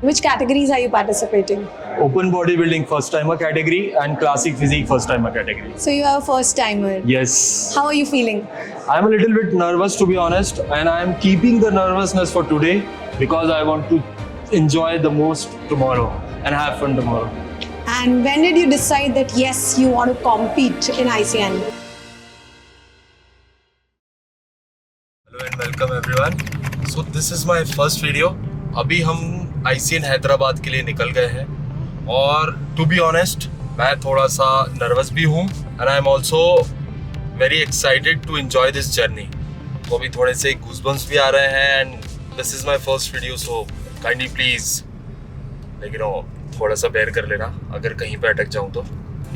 Which categories are you participating? Open bodybuilding first timer category and classic physique first timer category. So you are a first timer. Yes. How are you feeling? I'm a little bit nervous to be honest, and I'm keeping the nervousness for today because I want to enjoy the most tomorrow and have fun tomorrow. And when did you decide that yes, you want to compete in ICN? Hello and welcome everyone. So this is my first video. अभी हम ICN Hyderabad के लिए निकल गए हैं और to be honest मैं थोड़ा सा नर्वस भी हूँ and I am also very excited to enjoy this journey. तो अभी थोड़े से गूज़बम्प्स भी आ रहे हैं and this is my first video, so kindly please लेकिन थोड़ा सा बेयर कर लेना अगर कहीं पे अटक जाऊँ तो।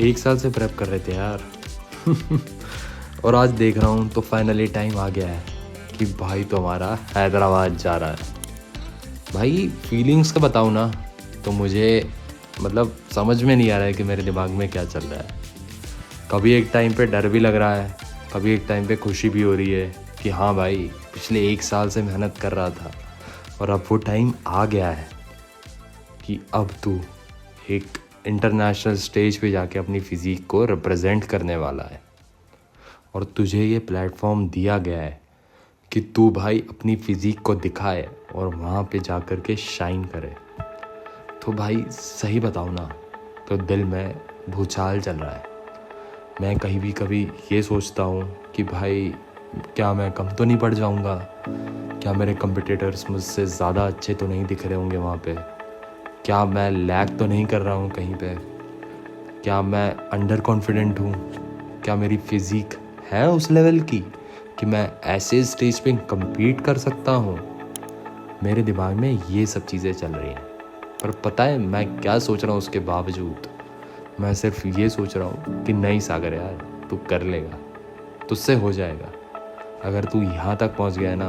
1 साल से प्रेप कर रहे थे यार और आज देख रहा हूँ तो फाइनली टाइम आ गया है कि भाई तुम्हारा हैदराबाद जा रहा है। भाई फीलिंग्स का बताऊँ ना तो मुझे मतलब समझ में नहीं आ रहा है कि मेरे दिमाग में क्या चल रहा है। कभी एक टाइम पे डर भी लग रहा है, कभी एक टाइम पे खुशी भी हो रही है कि हाँ भाई पिछले 1 साल से मेहनत कर रहा था और अब वो टाइम आ गया है कि अब तू एक इंटरनेशनल स्टेज पे जाके अपनी फ़िज़ीक को रिप्रेजेंट करने वाला है और तुझे ये प्लेटफॉर्म दिया गया है कि तू भाई अपनी फ़िज़ीक को दिखाए और वहाँ पे जा कर के शाइन करे। तो भाई सही बताऊँ ना तो दिल में भूचाल चल रहा है। मैं कभी ये सोचता हूँ कि भाई क्या मैं कम तो नहीं पड़ जाऊँगा, क्या मेरे कम्पिटिटर्स मुझसे ज़्यादा अच्छे तो नहीं दिख रहे होंगे वहाँ पे, क्या मैं लैग तो नहीं कर रहा हूँ कहीं पे, क्या मैं अंडर कॉन्फिडेंट हूँ, क्या मेरी फ़िज़ीक है उस लेवल की कि मैं ऐसे स्टेज पे कम्पीट कर सकता हूँ। मेरे दिमाग में ये सब चीज़ें चल रही हैं, पर पता है मैं क्या सोच रहा हूँ उसके बावजूद? मैं सिर्फ ये सोच रहा हूँ कि नहीं सागर यार तू कर लेगा, तुझसे हो जाएगा। अगर तू यहाँ तक पहुँच गया है ना,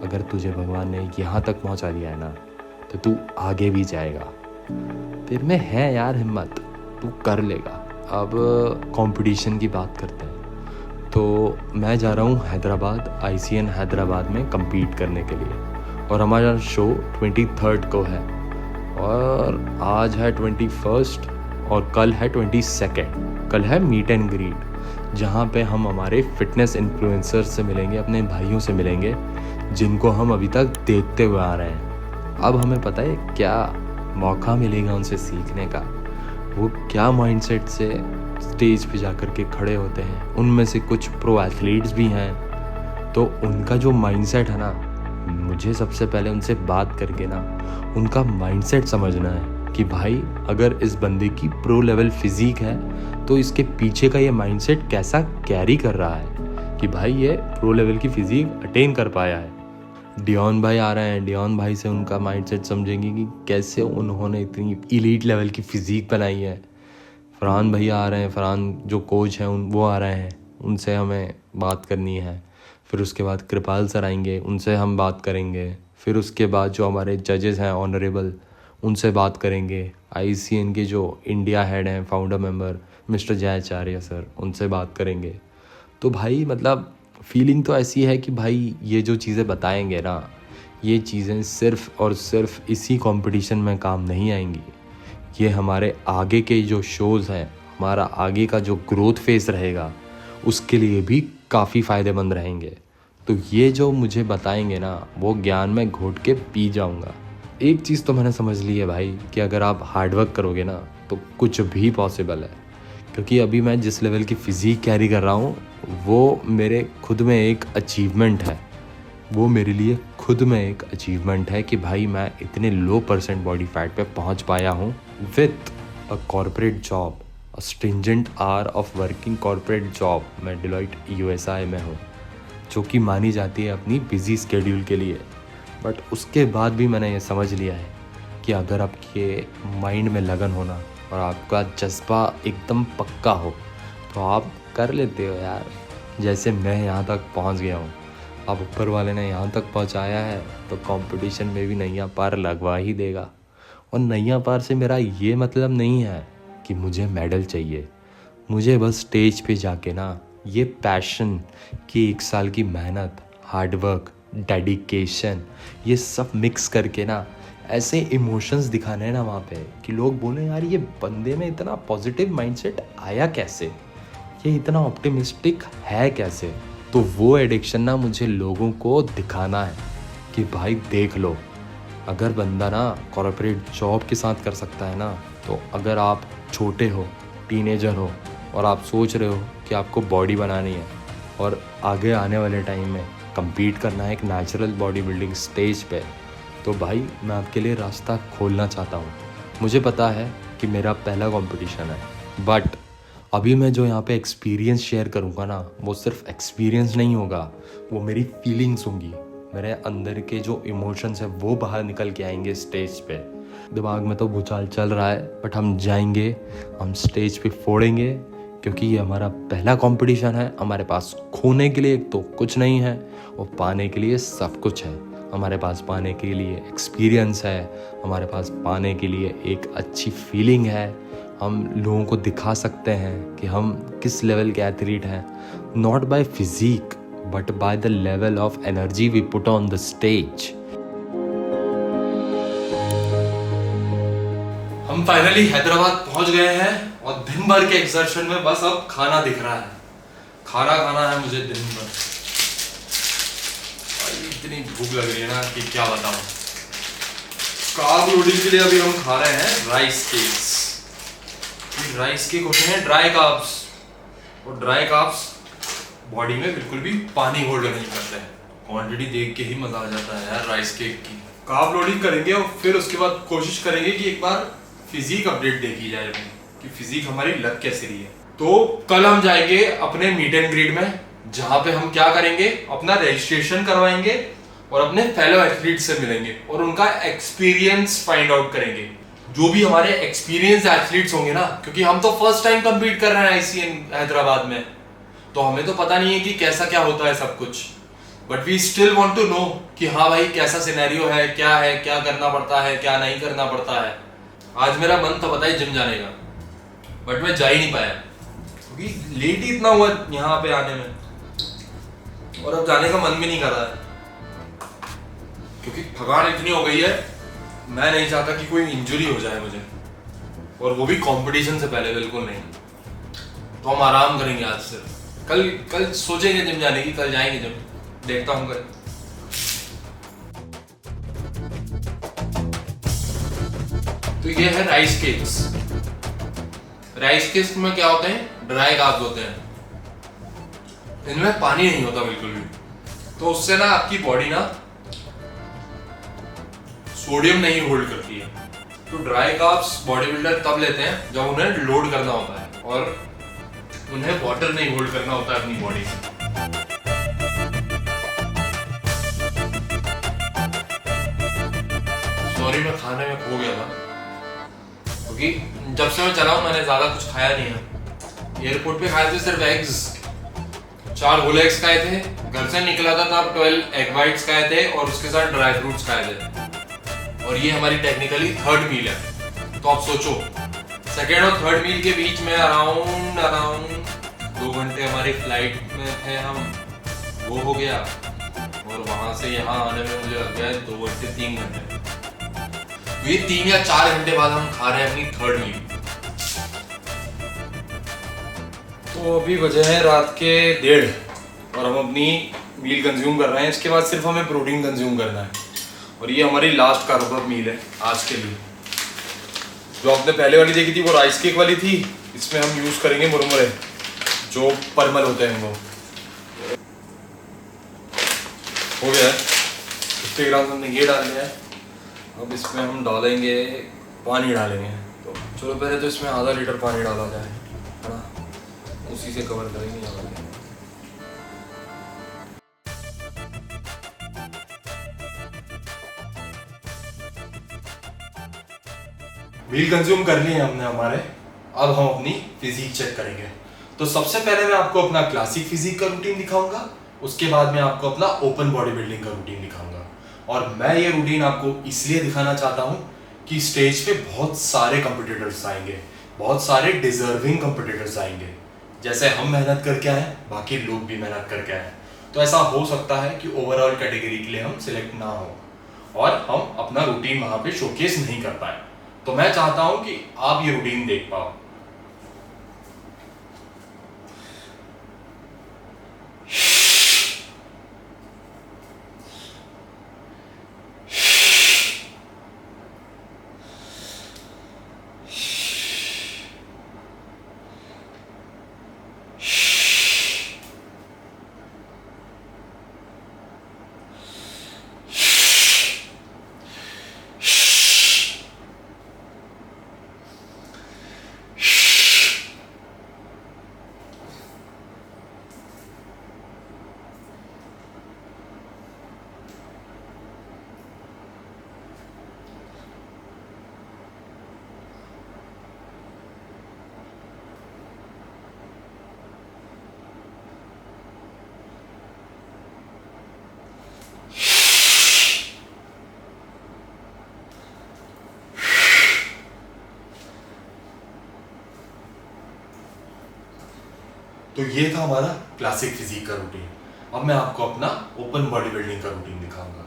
अगर तुझे भगवान ने यहाँ तक पहुँचा दिया है ना तो तू आगे भी जाएगा। फिर में है यार हिम्मत, तू कर लेगा। अब कंपटीशन की बात करते हैं तो मैं जा रहा हूँ हैदराबाद, ICN हैदराबाद में compete करने के लिए और हमारा शो 23rd को है और आज है 21st और कल है 22nd। कल है मीट एंड ग्रीट जहाँ पे हम हमारे फिटनेस इन्फ्लुएंसर्स से मिलेंगे, अपने भाइयों से मिलेंगे जिनको हम अभी तक देखते हुए आ रहे हैं। अब हमें पता है क्या मौका मिलेगा उनसे सीखने का, वो क्या माइंडसेट से स्टेज पे जाकर के खड़े होते हैं। उनमें से कुछ प्रो एथलीट्स भी हैं तो उनका जो माइंडसेट है ना, मुझे सबसे पहले उनसे बात करके ना उनका माइंडसेट समझना है कि भाई अगर इस बंदे की प्रो लेवल फिज़ीक है तो इसके पीछे का ये माइंडसेट कैसा कैरी कर रहा है कि भाई ये प्रो लेवल की फ़िज़ीक अटेन कर पाया है। डियोन भाई आ रहे हैं, डियोन भाई से उनका माइंडसेट समझेंगे कि कैसे उन्होंने इतनी इलीट लेवल की फ़िज़ीक बनाई है। फरहान भैया आ रहे हैं, फरहान जो कोच हैं वो आ रहे हैं, उनसे हमें बात करनी है। फिर उसके बाद कृपाल सर आएंगे, उनसे हम बात करेंगे। फिर उसके बाद जो हमारे जजेस हैं ऑनरेबल, उनसे बात करेंगे। ICN के जो इंडिया हेड हैं, founder member mister Jayacharya sir, उनसे बात करेंगे। तो भाई मतलब फीलिंग तो ऐसी है कि भाई ये जो चीज़ें बताएंगे ना, ये चीज़ें सिर्फ़ और सिर्फ इसी कंपटीशन में काम नहीं आएंगी। ये हमारे आगे के जो शोज़ हैं, हमारा आगे का जो ग्रोथ फेस रहेगा उसके लिए भी काफ़ी फ़ायदेमंद रहेंगे। तो ये जो मुझे बताएंगे ना वो ज्ञान में घोट के पी जाऊंगा। एक चीज़ तो मैंने समझ ली है भाई कि अगर आप हार्डवर्क करोगे ना तो कुछ भी पॉसिबल है। क्योंकि अभी मैं जिस लेवल की फ़िज़ीक कैरी कर रहा हूँ वो मेरे खुद में एक अचीवमेंट है, वो मेरे लिए खुद में एक अचीवमेंट है कि भाई मैं इतने लो % बॉडी फैट पे पहुँच पाया हूँ with a corporate job, a stringent hour of working corporate job. मैं डिलॉयट USI में हूँ जो कि मानी जाती है अपनी बिजी स्केड्यूल के लिए। बट उसके बाद भी मैंने ये समझ लिया है कि अगर आपके माइंड में लगन होना और आपका जज्बा एकदम पक्का हो तो आप कर लेते हो यार। जैसे मैं यहाँ तक पहुँच गया हूँ, अब ऊपर वाले ने यहाँ तक पहुँचाया है तो कंपटीशन में भी नैया पार लगवा ही देगा। और नैया पार से मेरा ये मतलब नहीं है कि मुझे मेडल चाहिए, मुझे बस स्टेज पे जाके ना ये पैशन कि 1 साल की मेहनत, हार्डवर्क, डेडिकेशन, ये सब मिक्स करके ना ऐसे इमोशंस दिखाने हैं ना वहाँ पे कि लोग बोले यार ये बंदे में इतना पॉजिटिव माइंडसेट आया कैसे, ये इतना ऑप्टिमिस्टिक है कैसे। तो वो एडिक्शन ना मुझे लोगों को दिखाना है कि भाई देख लो, अगर बंदा ना कॉर्पोरेट जॉब के साथ कर सकता है ना, तो अगर आप छोटे हो, टीनेजर हो और आप सोच रहे हो कि आपको बॉडी बनानी है और आगे आने वाले टाइम में compete करना है एक नेचुरल बॉडी बिल्डिंग स्टेज पे, तो भाई मैं आपके लिए रास्ता खोलना चाहता हूँ। मुझे पता है कि मेरा पहला कंपटीशन है, बट अभी मैं जो यहाँ पे एक्सपीरियंस शेयर करूँगा ना, वो सिर्फ एक्सपीरियंस नहीं होगा, वो मेरी फीलिंग्स होंगी। मेरे अंदर के जो इमोशंस है वो बाहर निकल के आएंगे स्टेज पे। दिमाग में तो भूचाल चल रहा है, बट हम जाएंगे, हम स्टेज पे फोड़ेंगे, क्योंकि ये हमारा पहला कंपटीशन है। हमारे पास खोने के लिए तो कुछ नहीं है और पाने के लिए सब कुछ है। हमारे पास पाने के लिए एक्सपीरियंस है, हमारे पास पाने के लिए एक अच्छी फीलिंग है। हम लोगों को दिखा सकते हैं कि हम किस लेवल के एथलीट हैं, not by physique but by the level of energy we put on the stage. हम फाइनली हैदराबाद पहुंच गए हैं और दिन भर के एक्सर्शन में बस अब खाना दिख रहा है। खाना खाना है मुझे दिन भर। इतनी भूख लग रही है ना कि क्या बताऊं। कार्ब लोडिंग के लिए अभी हम खा रहे हैं राइस केक्स। राइस केक होते हैं ड्राई कार्ब्स, और ड्राई कार्ब्स बॉडी में बिल्कुल भी पानी होल्ड नहीं करते हैं। क्वांटिटी देख के ही मजा आ जाता है यार राइस केक की। कार्ब लोडिंग करेंगे और फिर उसके बाद कोशिश करेंगे कि एक बार फिजिक अपडेट देखी जाए अपनी, कि फिजिक हमारी लग कैसे रही है। तो कल हम जाएंगे अपने मीट एंड ग्रीट में, जहां पे हम क्या करेंगे, अपना रजिस्ट्रेशन करवाएंगे और अपने फेलो एथलीट से मिलेंगे और उनका एक्सपीरियंस फाइंड आउट करेंगे। जो भी हमारे एक्सपीरियंस एथलीट्स होंगे ना, क्योंकि हम तो फर्स्ट टाइम कंपीट कर रहे हैं आईसीएन हैदराबाद में, तो हमें तो पता नहीं है कि कैसा क्या होता है सब कुछ, but we still want to know कि हाँ भाई कैसा सिनेरियो है, क्या करना पड़ता है, क्या नहीं करना पड़ता है। आज मेरा मन था पता है जिम जाने का, बट मैं जा ही नहीं पाया क्योंकि लेट ही इतना हुआ यहाँ पे आने में, और अब जाने का मन भी नहीं कर रहा है क्योंकि थकान इतनी हो गई है। मैं नहीं चाहता कि कोई इंजरी हो जाए मुझे, और वो भी कंपटीशन से पहले, बिल्कुल नहीं। तो हम आराम करेंगे आज से। कल सोचेंगे जिम जाने की, कल जाएंगे जिम, देखता हूँ कल। तो ये है राइस केक्स। राइस केक्स में क्या होते हैं, ड्राई कार्ब्स होते हैं, इनमें पानी नहीं होता बिल्कुल भी, तो उससे ना आपकी बॉडी ना सोडियम नहीं होल्ड करती है। तो ड्राई कार्ब्स बॉडी बिल्डर तब लेते हैं जब उन्हें लोड करना होता है और उन्हें वाटर नहीं होल्ड करना होता है अपनी बॉडी में। सॉरी मैं खाने में खो गया था क्योंकि जब से मैं चला हूं मैंने ज्यादा कुछ खाया नहीं है। एयरपोर्ट पे खाए थे सिर्फ एग्स, 4 होल एग्स खाए थे। घर से निकला था तब 12 एग वाइट्स खाए थे और उसके साथ ड्राई फ्रूट्स खाए थे। और ये हमारी टेक्निकली थर्ड मील है। तो आप सोचो सेकेंड और थर्ड मील के बीच में अराउंड 2 घंटे हमारी फ्लाइट में थे हम, वो हो गया, और वहां से यहाँ आने में मुझे लग गया 2 घंटे 3 घंटे। ये 3 या 4 घंटे बाद हम खा रहे हैं अपनी थर्ड मील। तो अभी बजे हैं रात के 1:30 और हम अपनी मील कंज्यूम कर रहे हैं। इसके बाद सिर्फ हमें प्रोटीन कंज्यूम करना है और ये हमारी लास्ट कार्ब मील है आज के लिए। जो आपने पहले वाली देखी थी वो राइस केक वाली थी, इसमें हम यूज करेंगे मुरमुरे जो परमल होते हैं। वो हो गया है। 50 ग्राम हमने ये डाल दिया है। अब इसमें हम डालेंगे पानी डालेंगे। तो चलो पहले तो इसमें आधा लीटर पानी डाला जाए, है ना, उसी से कवर करेंगे यहाँ पे। मील कंज्यूम कर लिए हमने हमारे। अब हम अपनी फिजिक चेक करेंगे। तो सबसे पहले मैं आपको अपना क्लासिक फिजिक का रूटीन दिखाऊंगा, उसके बाद मैं आपको अपना ओपन बॉडी बिल्डिंग का रूटीन दिखाऊंगा। और मैं ये रूटीन आपको इसलिए दिखाना चाहता हूँ कि स्टेज पे बहुत सारे कंपटीटर्स आएंगे, बहुत सारे डिजर्विंग कंपटीटर्स आएंगे। जैसे हम मेहनत करके आए, बाकी लोग भी मेहनत करके आए। तो ऐसा हो सकता है कि ओवरऑल कैटेगरी के लिए हम सिलेक्ट ना हो, और हम अपना रूटीन वहां पे शोकेस नहीं कर पाए। तो मैं चाहता हूं कि आप ये रूटीन देख पाओ। तो ये था हमारा क्लासिक फिजिक का रूटीन। अब मैं आपको अपना ओपन बॉडी बिल्डिंग का रूटीन दिखाऊंगा।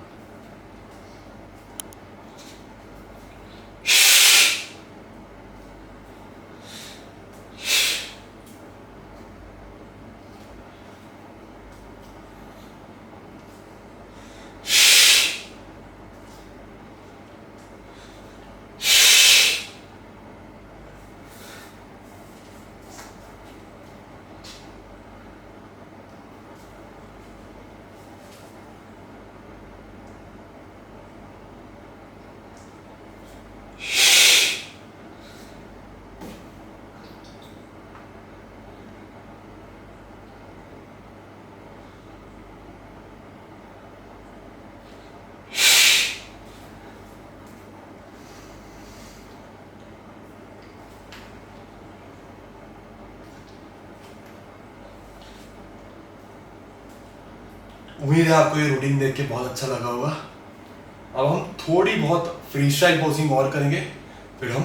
उम्मीद है आपको ये रूटीन देख के बहुत अच्छा लगा होगा। अब हम थोड़ी बहुत फ्री स्टाइल पोजिंग और करेंगे, फिर हम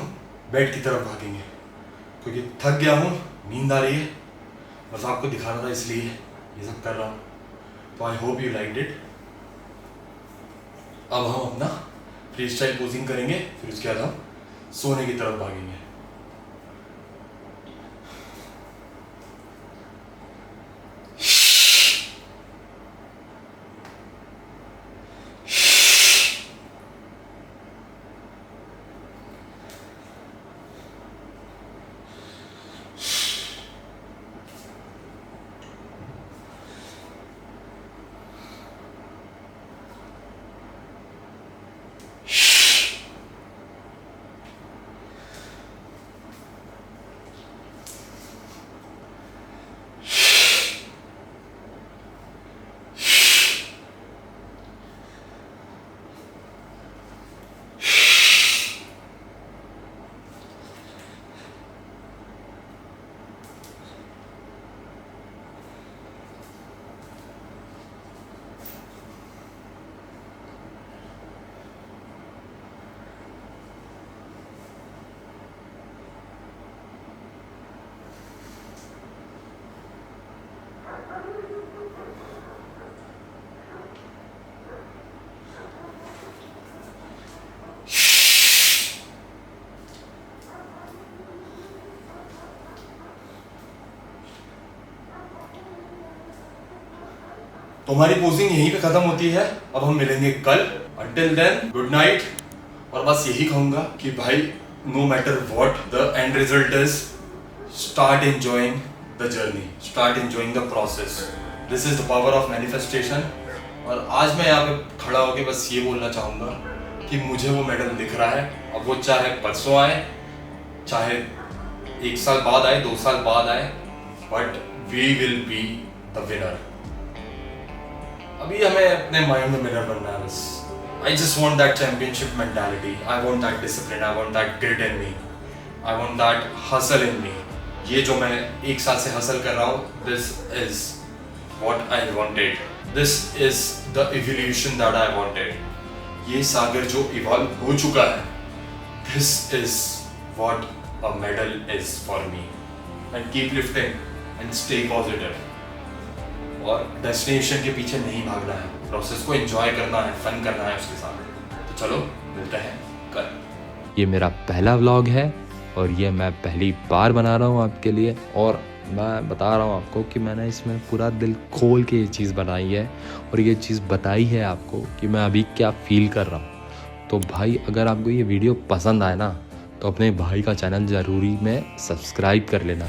बेड की तरफ भागेंगे, क्योंकि थक गया हूँ, नींद आ रही है। बस आपको दिखाना था इसलिए ये सब कर रहा हूँ। तो I hope you like it. अब हम अपना फ्री स्टाइल पोजिंग करेंगे, फिर उसके बाद हम सोने की तरफ भागेंगे। तो हमारी पोजिंग यहीं पे खत्म होती है। अब हम मिलेंगे कल। Until then good night. और बस यही कहूंगा कि भाई no matter what the end result is, start enjoying the journey, start enjoying the process. This is the power of manifestation. और आज मैं यहाँ पे खड़ा होकर बस ये बोलना चाहूँगा कि मुझे वो मेडल दिख रहा है। अब वो चाहे परसों आए, चाहे 1 साल बाद आए, 2 साल बाद आए, but we will be the winner. अभी हमें अपने माइंड में विनर बनना है बस। I just want that championship mentality. I want that discipline. I want that grit in me. I want that hustle in me. ये जो मैं 1 साल से हसल कर रहा हूँ, this is what I wanted. This is the evolution that I wanted. ये सागर जो इवॉल्व हो चुका है, this is what a medal is for me. And keep lifting and stay positive. और डेस्टिनेशन के पीछे नहीं भागना है, प्रोसेस को एंजॉय करना है, फन करना है उसके साथ। चलो मिलते हैं कल। ये मेरा पहला व्लॉग है और ये मैं पहली बार बना रहा हूँ आपके लिए, और मैं बता रहा हूँ आपको कि मैंने इसमें पूरा दिल खोल के ये चीज़ बनाई है और ये चीज़ बताई है आपको कि मैं अभी क्या फ़ील कर रहा हूँ। तो भाई अगर आपको ये वीडियो पसंद आए ना तो अपने भाई का चैनल ज़रूरी में सब्सक्राइब कर लेना।